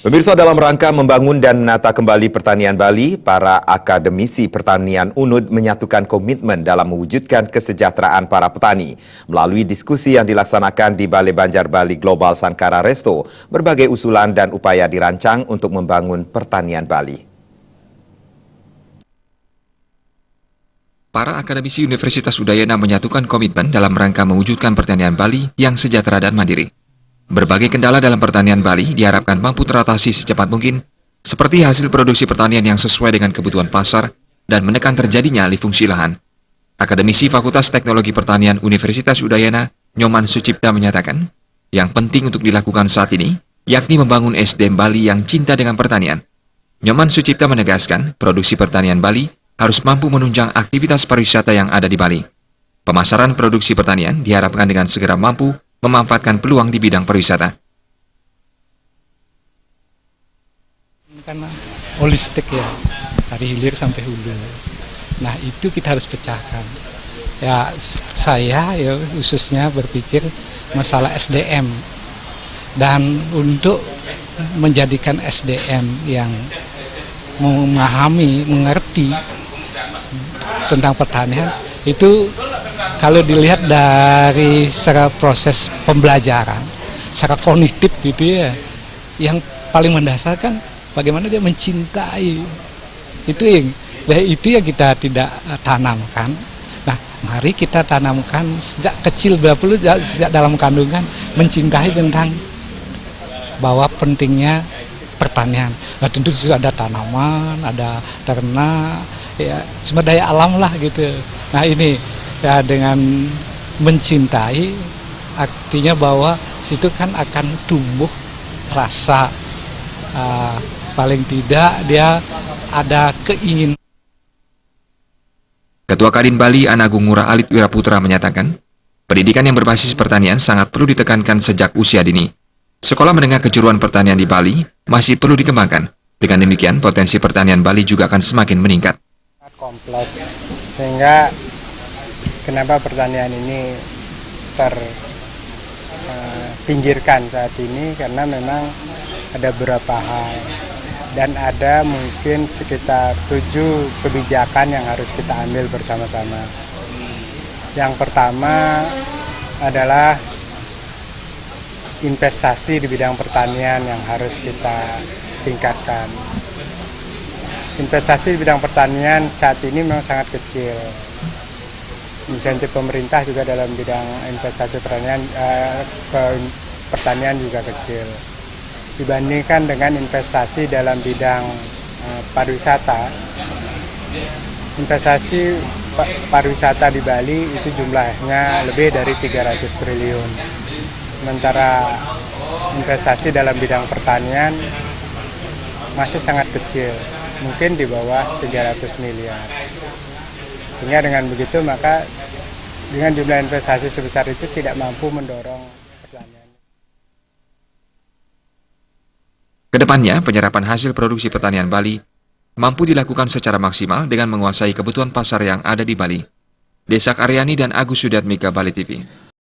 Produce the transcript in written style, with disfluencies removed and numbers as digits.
Pemirsa, dalam rangka membangun dan menata kembali pertanian Bali, para akademisi pertanian UNUD menyatukan komitmen dalam mewujudkan kesejahteraan para petani. Melalui diskusi yang dilaksanakan di Balai Banjar Bali Global Sankara Resto, berbagai usulan dan upaya dirancang untuk membangun pertanian Bali. Para akademisi Universitas Udayana menyatukan komitmen dalam rangka mewujudkan pertanian Bali yang sejahtera dan mandiri. Berbagai kendala dalam pertanian Bali diharapkan mampu teratasi secepat mungkin, seperti hasil produksi pertanian yang sesuai dengan kebutuhan pasar dan menekan terjadinya alih fungsi lahan. Akademisi Fakultas Teknologi Pertanian Universitas Udayana, Nyoman Sucipta menyatakan, yang penting untuk dilakukan saat ini, yakni membangun SDM Bali yang cinta dengan pertanian. Nyoman Sucipta menegaskan, produksi pertanian Bali harus mampu menunjang aktivitas pariwisata yang ada di Bali. Pemasaran produksi pertanian diharapkan dengan segera mampu memanfaatkan peluang di bidang pariwisata. Karena holistik ya, dari hilir sampai hulu. Nah itu kita harus pecahkan. Ya saya ya khususnya berpikir masalah SDM. Dan untuk menjadikan SDM yang memahami, mengerti tentang pertanian, itu kalau dilihat dari secara proses pembelajaran, secara kognitif gitu ya, yang paling mendasar kan bagaimana dia mencintai. Itu yang kita tidak tanamkan. Nah, mari kita tanamkan sejak kecil, sejak dalam kandungan, mencintai tentang bahwa pentingnya pertanian. Nah, tentu ada tanaman, ada ternak, ya sumber daya alam lah gitu. Nah ini ya dengan mencintai artinya bahwa situ kan akan tumbuh rasa paling tidak dia ada keinginan. Ketua Kadin Bali Anagung Ngurah Alit Wiraputra menyatakan, pendidikan yang berbasis pertanian sangat perlu ditekankan sejak usia dini. Sekolah menengah kejuruan pertanian di Bali masih perlu dikembangkan. Dengan demikian, potensi pertanian Bali juga akan semakin meningkat. Kompleks, sehingga kenapa pertanian ini terpinggirkan saat ini, karena memang ada beberapa hal dan ada mungkin sekitar 7 kebijakan yang harus kita ambil bersama-sama. Yang pertama adalah investasi di bidang pertanian yang harus kita tingkatkan. Investasi di bidang pertanian saat ini memang sangat kecil. Insentif pemerintah juga dalam bidang investasi pertanian juga kecil. Dibandingkan dengan investasi dalam bidang pariwisata, investasi pariwisata di Bali itu jumlahnya lebih dari 300 triliun. Sementara investasi dalam bidang pertanian masih sangat kecil, mungkin di bawah 300 miliar. Sehingga dengan begitu maka dengan jumlah investasi sebesar itu tidak mampu mendorong pertanian. Kedepannya, penyerapan hasil produksi pertanian Bali mampu dilakukan secara maksimal dengan menguasai kebutuhan pasar yang ada di Bali. Desak Aryani dan Agus Sudatmika, Bali TV.